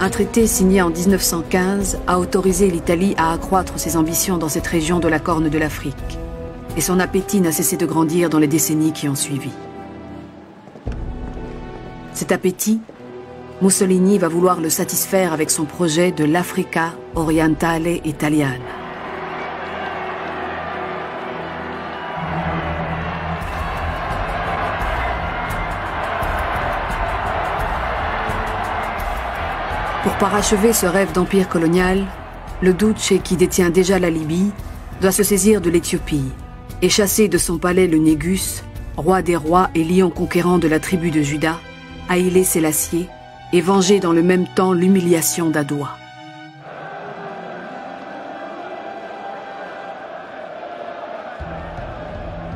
Un traité signé en 1915 a autorisé l'Italie à accroître ses ambitions dans cette région de la Corne de l'Afrique. Et son appétit n'a cessé de grandir dans les décennies qui ont suivi. Cet appétit, Mussolini va vouloir le satisfaire avec son projet de l'Africa Orientale Italiana. Pour parachever ce rêve d'empire colonial, le Duce, qui détient déjà la Libye, doit se saisir de l'Éthiopie et chasser de son palais le Négus, roi des rois et lion conquérant de la tribu de Juda, Haïlé Sélassié, et venger dans le même temps l'humiliation d'Adoua.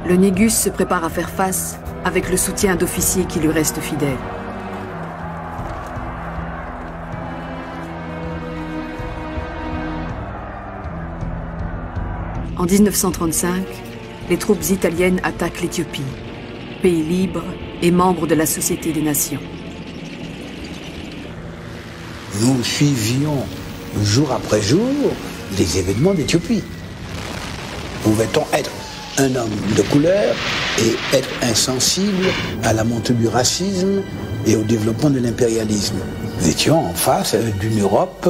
Le Négus se prépare à faire face avec le soutien d'officiers qui lui restent fidèles. En 1935, les troupes italiennes attaquent l'Éthiopie, pays libre et membre de la Société des Nations. Nous suivions jour après jour les événements d'Éthiopie. Pouvait-on être un homme de couleur et être insensible à la montée du racisme et au développement de l'impérialisme? Nous étions en face d'une Europe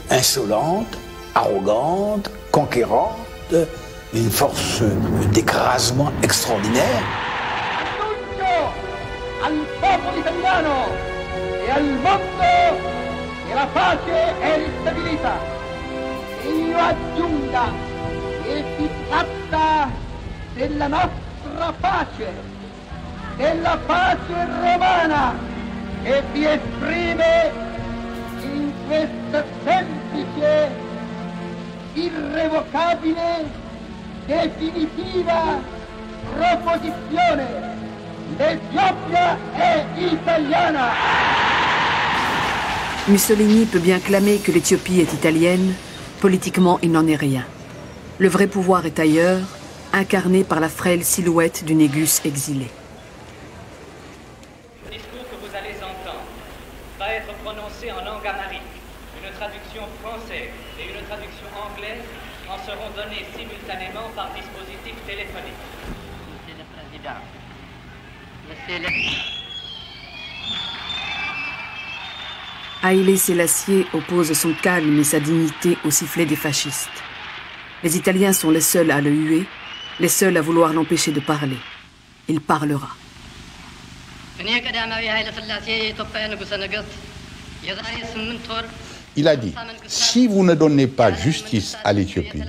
insolente, arrogante, conquérante, une force d'écrasement extraordinaire. Al popolo italiano e al mondo che la pace è ristabilita. E io aggiunga che si tratta della nostra pace, della pace romana, che si esprime in questa semplice, irrevocabile, definitiva proposizione. L'Éthiopie est italiana. Mussolini peut bien clamer que l'Éthiopie est italienne, politiquement il n'en est rien. Le vrai pouvoir est ailleurs, incarné par la frêle silhouette du Négus exilé. Le discours que vous allez entendre va être prononcé en langue amharique. Une traduction française et une traduction anglaise en seront données simultanément par dispositif téléphonique. Monsieur le Président. Haïlé Sélassié oppose son calme et sa dignité au sifflet des fascistes. Les Italiens sont les seuls à le huer, les seuls à vouloir l'empêcher de parler. Il parlera. Il a dit, si vous ne donnez pas justice à l'Éthiopie,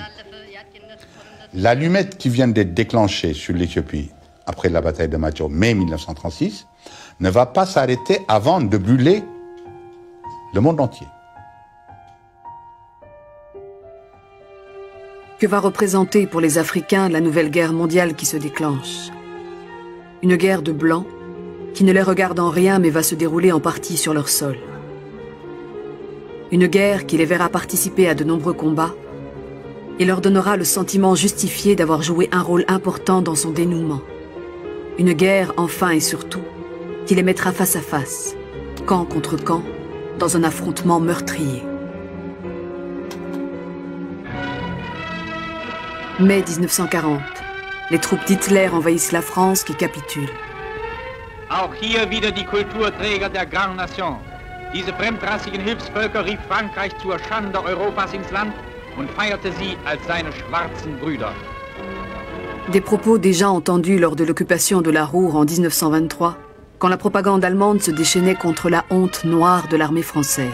l'allumette qui vient d'être déclenchée sur l'Éthiopie après la bataille de Macho, mai 1936, ne va pas s'arrêter avant de brûler le monde entier. Que va représenter pour les Africains la nouvelle guerre mondiale qui se déclenche? Une guerre de blancs qui ne les regarde en rien mais va se dérouler en partie sur leur sol. Une guerre qui les verra participer à de nombreux combats et leur donnera le sentiment justifié d'avoir joué un rôle important dans son dénouement. Une guerre, enfin et surtout, qui les mettra face à face, camp contre camp, dans un affrontement meurtrier. Mai 1940, les troupes d'Hitler envahissent la France qui capitule. Auch hier wieder die Kulturträger der Grande Nation. Diese fremdrassigen Hilfsvölker rief Frankreich zur Schande Europas ins Land und feierte sie als seine schwarzen Brüder. Des propos déjà entendus lors de l'occupation de la Ruhr en 1923, quand la propagande allemande se déchaînait contre la honte noire de l'armée française.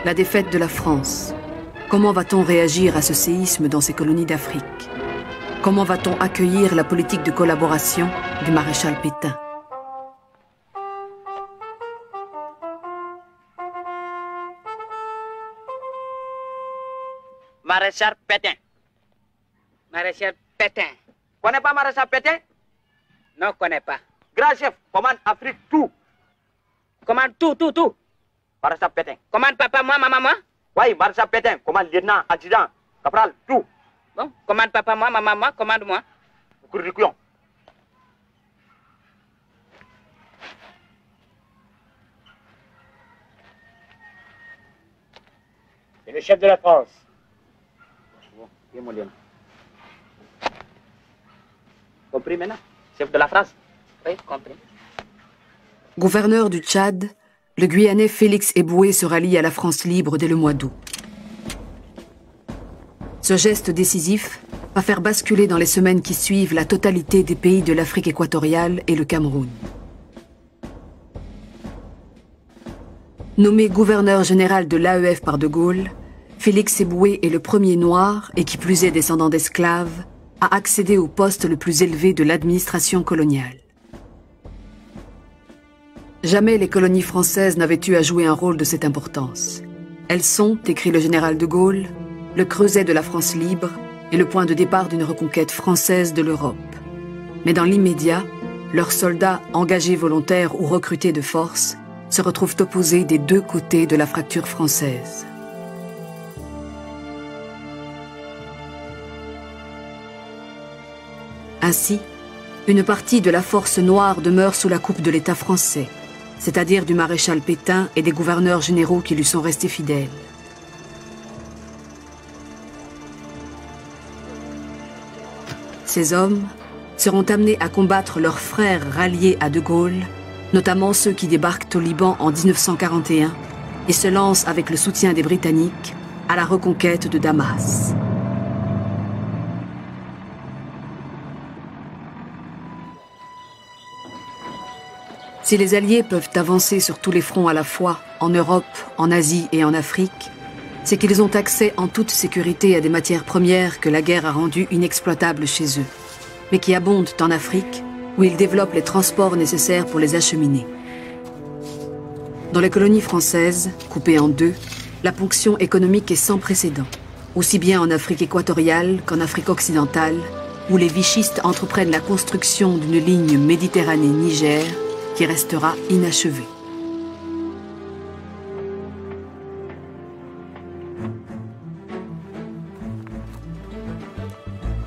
La défaite de la France. Comment va-t-on réagir à ce séisme dans ces colonies d'Afrique? Comment va-t-on accueillir la politique de collaboration du maréchal Pétain? Maréchal Pétain. Maréchal Pétain. Connais pas Maréchal Pétain? Non, connais pas. Grand chef, commande Afrique tout. Commande tout. Maréchal Pétain. Commande papa, moi, maman, moi? Oui, Maréchal Pétain, commande lieutenant, adjudant, caporal, tout. Bon, commande papa, moi, maman, moi, commande-moi. Curriculum. C'est le chef de la France. Compris maintenant? Chef de la France? Oui, compris. Gouverneur du Tchad, le Guyanais Félix Éboué se rallie à la France libre dès le mois d'août. Ce geste décisif va faire basculer dans les semaines qui suivent la totalité des pays de l'Afrique équatoriale et le Cameroun. Nommé gouverneur général de l'AEF par De Gaulle, Félix Éboué est le premier noir, et qui plus est descendant d'esclaves, à accéder au poste le plus élevé de l'administration coloniale. Jamais les colonies françaises n'avaient eu à jouer un rôle de cette importance. Elles sont, écrit le général de Gaulle, le creuset de la France libre et le point de départ d'une reconquête française de l'Europe. Mais dans l'immédiat, leurs soldats, engagés volontaires ou recrutés de force, se retrouvent opposés des deux côtés de la fracture française. Ainsi, une partie de la force noire demeure sous la coupe de l'État français, c'est-à-dire du maréchal Pétain et des gouverneurs généraux qui lui sont restés fidèles. Ces hommes seront amenés à combattre leurs frères ralliés à De Gaulle, notamment ceux qui débarquent au Liban en 1941 et se lancent avec le soutien des Britanniques à la reconquête de Damas. Si les Alliés peuvent avancer sur tous les fronts à la fois, en Europe, en Asie et en Afrique, c'est qu'ils ont accès en toute sécurité à des matières premières que la guerre a rendues inexploitables chez eux, mais qui abondent en Afrique, où ils développent les transports nécessaires pour les acheminer. Dans les colonies françaises, coupées en deux, la ponction économique est sans précédent, aussi bien en Afrique équatoriale qu'en Afrique occidentale, où les vichistes entreprennent la construction d'une ligne Méditerranée-Niger qui restera inachevée.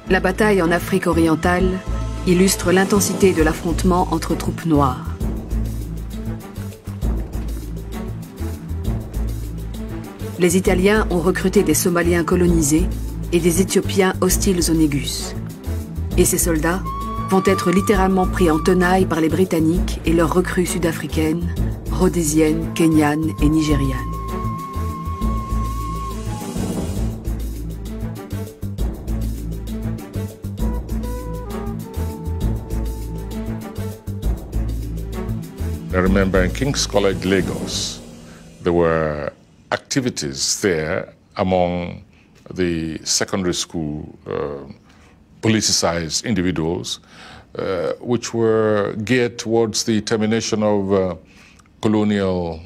La bataille en Afrique orientale illustre l'intensité de l'affrontement entre troupes noires. Les Italiens ont recruté des Somaliens colonisés et des Éthiopiens hostiles au Négus. Et ces soldats vont être littéralement pris en tenaille par les Britanniques et leurs recrues sud-africaines, rhodésiennes, kenyanes et nigérianes. I remember in King's College, Lagos, there were activities there among the secondary school politicized individuals, which were geared towards the termination of colonial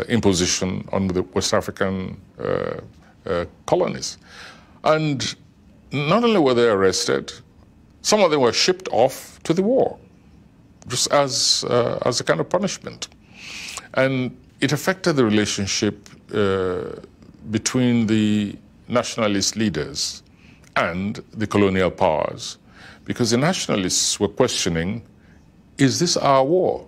imposition on the West African colonies. And not only were they arrested, some of them were shipped off to the war, just as a kind of punishment. And it affected the relationship between the nationalist leaders and the colonial powers, because the nationalists were questioning, is this our war?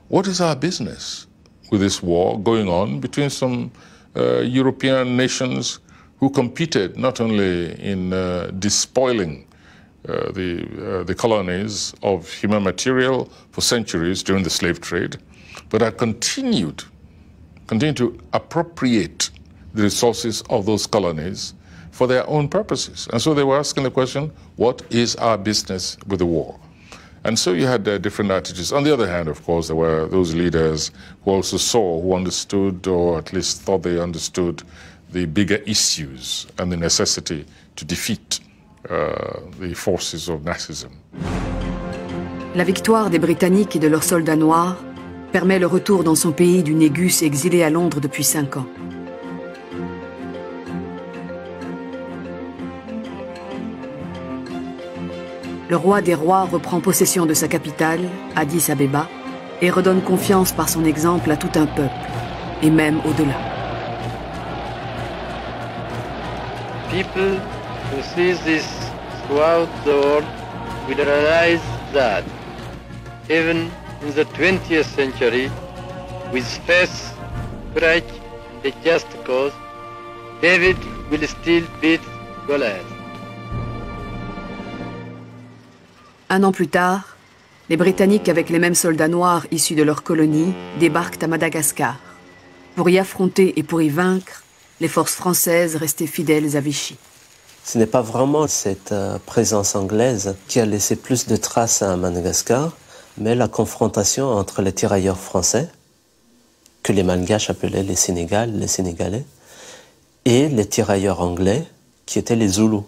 What is our business with this war going on between some European nations who competed not only in despoiling the colonies of human material for centuries during the slave trade, but had continued to appropriate the resources of those colonies for their own purposes. And so they were asking the question, what is our business with the war? And so you had different attitudes. On the other hand, of course, there were those leaders who also saw, who understood, or at least thought they understood, the bigger issues and the necessity to defeat the forces of Nazism. La victoire des Britanniques et de leurs soldats noirs permet le retour dans son pays du Négus exilé à Londres depuis 5 ans. Le roi des rois reprend possession de sa capitale, Addis Abeba, et redonne confiance par son exemple à tout un peuple, et même au-delà. People who sees this throughout the world will realize that even in the 20th century, with faith, courage, and a just cause, David will still beat Goliath. Un an plus tard, les Britanniques, avec les mêmes soldats noirs issus de leur colonie, débarquent à Madagascar. Pour y affronter et pour y vaincre, les forces françaises restaient fidèles à Vichy. Ce n'est pas vraiment cette présence anglaise qui a laissé plus de traces à Madagascar, mais la confrontation entre les tirailleurs français, que les Malgaches appelaient les Sénégalais, et les tirailleurs anglais, qui étaient les Zoulous.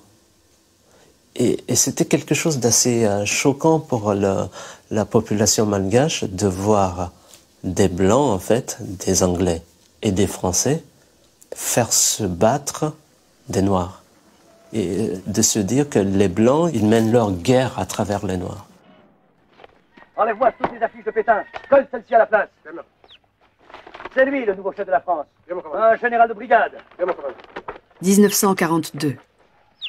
Et c'était quelque chose d'assez choquant pour la population malgache de voir des Blancs, en fait, des Anglais et des Français, faire se battre des Noirs. Et de se dire que les Blancs, ils mènent leur guerre à travers les Noirs. Enlève-moi toutes les affiches de Pétain. Colle celle-ci à la place. C'est lui, le nouveau chef de la France. Un général de brigade. 1942.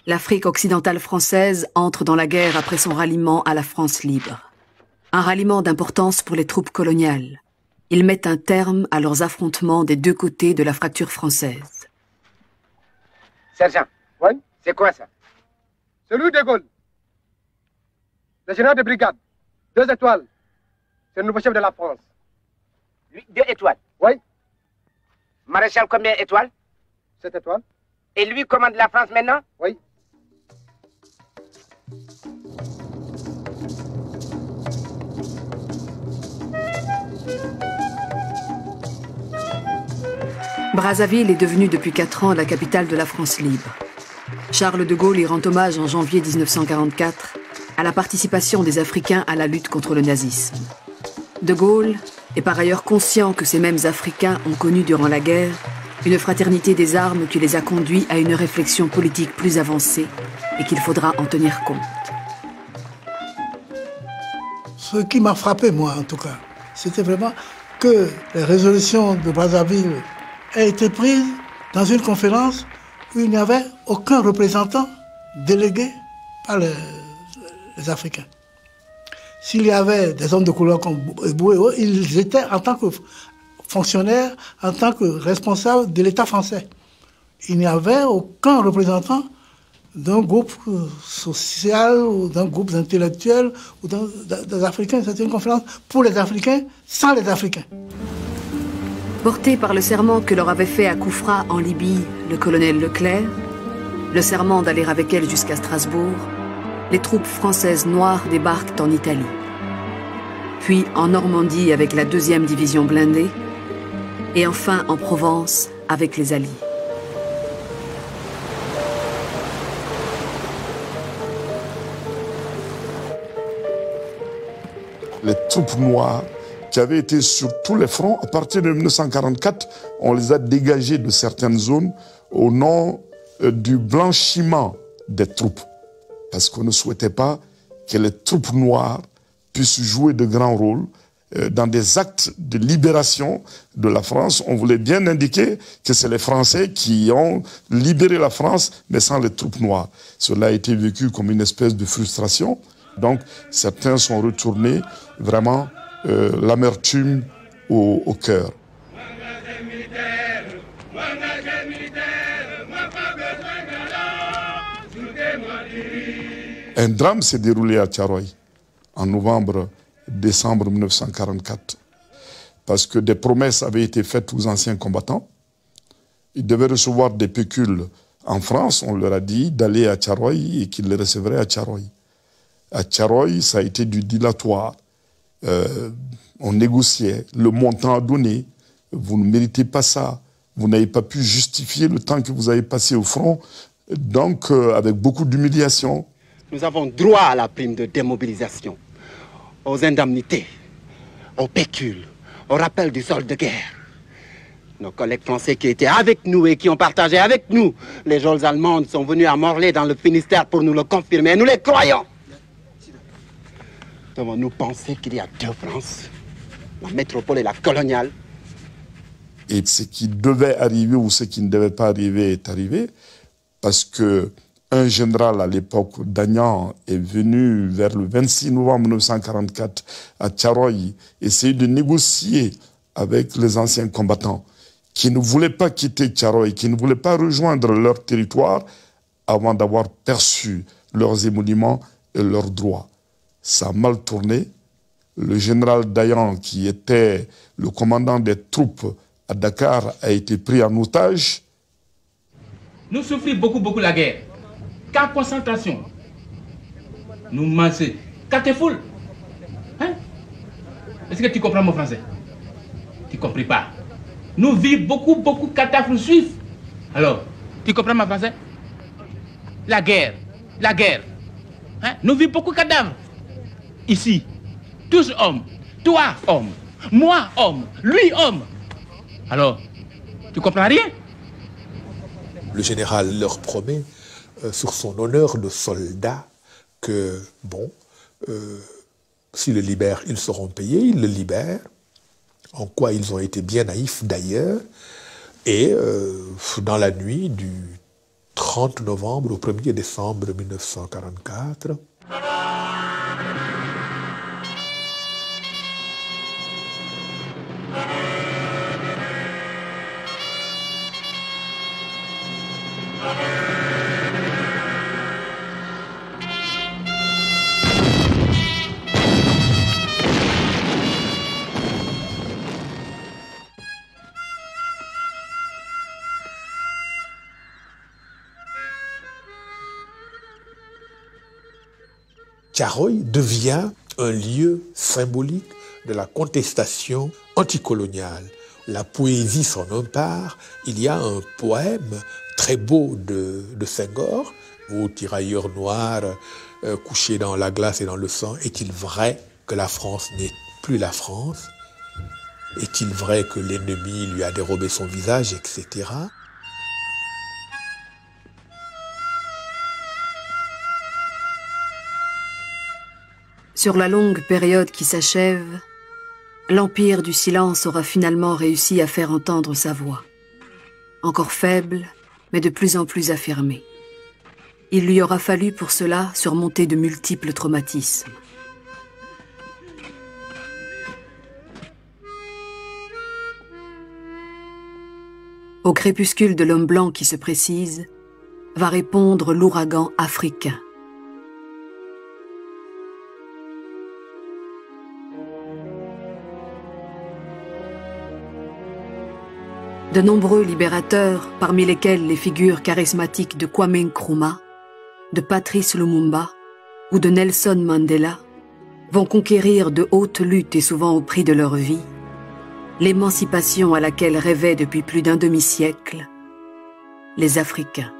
L'Afrique occidentale française entre dans la guerre après son ralliement à la France libre. Un ralliement d'importance pour les troupes coloniales. Ils mettent un terme à leurs affrontements des deux côtés de la fracture française. Sergent, oui? C'est quoi ça? C'est lui, De Gaulle. Le général de brigade. 2 étoiles. C'est le nouveau chef de la France. Lui, 2 étoiles? Oui. Maréchal, combien d'étoiles? 7 étoiles. Et lui commande la France maintenant? Oui. Brazzaville est devenue depuis 4 ans la capitale de la France libre. Charles de Gaulle y rend hommage en janvier 1944 à la participation des Africains à la lutte contre le nazisme. De Gaulle est par ailleurs conscient que ces mêmes Africains ont connu durant la guerre une fraternité des armes qui les a conduits à une réflexion politique plus avancée et qu'il faudra en tenir compte. Ce qui m'a frappé, moi en tout cas, c'était vraiment que les résolutions de Brazzaville aient été prises dans une conférence où il n'y avait aucun représentant délégué par les Africains. S'il y avait des hommes de couleur comme Bouéo, ils étaient en tant que fonctionnaires, en tant que responsables de l'État français. Il n'y avait aucun représentant d'un groupe social ou d'un groupe intellectuel ou des Africains. C'était une conférence pour les Africains, sans les Africains. Porté par le serment que leur avait fait à Koufra en Libye le colonel Leclerc, le serment d'aller avec elle jusqu'à Strasbourg, les troupes françaises noires débarquent en Italie. Puis en Normandie avec la 2e division blindée, et enfin en Provence avec les Alliés. Les troupes noires qui avaient été sur tous les fronts, à partir de 1944, on les a dégagées de certaines zones au nom du blanchiment des troupes. Parce qu'on ne souhaitait pas que les troupes noires puissent jouer de grands rôles dans des actes de libération de la France. On voulait bien indiquer que c'est les Français qui ont libéré la France, mais sans les troupes noires. Cela a été vécu comme une espèce de frustration. Donc, certains sont retournés vraiment l'amertume au cœur. Un drame s'est déroulé à Thiaroye en novembre-décembre 1944 parce que des promesses avaient été faites aux anciens combattants. Ils devaient recevoir des pécules en France. On leur a dit d'aller à Thiaroye et qu'ils les recevraient à Thiaroye. À Thiaroye, ça a été du dilatoire. On négociait, le montant à donner. Vous ne méritez pas ça. Vous n'avez pas pu justifier le temps que vous avez passé au front. Donc, avec beaucoup d'humiliation. Nous avons droit à la prime de démobilisation, aux indemnités, aux pécules, au rappel du solde de guerre. Nos collègues français qui étaient avec nous et qui ont partagé avec nous les geôles allemandes sont venus à Morlaix dans le Finistère pour nous le confirmer. Et nous les croyons. Devons-nous penser qu'il y a 2 France, la métropole et la coloniale? Et ce qui devait arriver ou ce qui ne devait pas arriver est arrivé, parce que Un général à l'époque, Dagnan, est venu vers le 26 novembre 1944 à Thiaroye essayer de négocier avec les anciens combattants qui ne voulaient pas quitter Thiaroye, qui ne voulaient pas rejoindre leur territoire avant d'avoir perçu leurs émoluments et leurs droits. Ça a mal tourné. Le général Dayan, qui était le commandant des troupes à Dakar, a été pris en otage. Nous souffrons beaucoup la guerre. Camp de concentration. Nous mangeons. Cartefoul. Hein? Est-ce que tu comprends mon français? Tu ne comprends pas. Nous vivons beaucoup catastrophes juifs. Alors, tu comprends mon français? La guerre. Hein? Nous vivons beaucoup de cadavres. Ici, tous hommes. Toi, homme. Moi, homme. Lui, homme. Alors, tu comprends rien? Le général leur promet, sur son honneur de soldat, que, bon, s'ils le libèrent, ils seront payés, ils le libèrent, en quoi ils ont été bien naïfs d'ailleurs, et dans la nuit du 30 novembre au 1er décembre 1944, Thiaroye devient un lieu symbolique de la contestation anticoloniale. La poésie s'en empare. Il y a un poème très beau de Senghor, ô tirailleur noir couché dans la glace et dans le sang. Est-il vrai que la France n'est plus la France? Est-il vrai que l'ennemi lui a dérobé son visage, etc. Sur la longue période qui s'achève, l'Empire du silence aura finalement réussi à faire entendre sa voix. Encore faible, mais de plus en plus affirmée. Il lui aura fallu pour cela surmonter de multiples traumatismes. Au crépuscule de l'homme blanc qui se précise, va répondre l'ouragan africain. De nombreux libérateurs, parmi lesquels les figures charismatiques de Kwame Nkrumah, de Patrice Lumumba ou de Nelson Mandela, vont conquérir de hautes luttes et souvent au prix de leur vie, l'émancipation à laquelle rêvaient depuis plus d'un demi-siècle les Africains.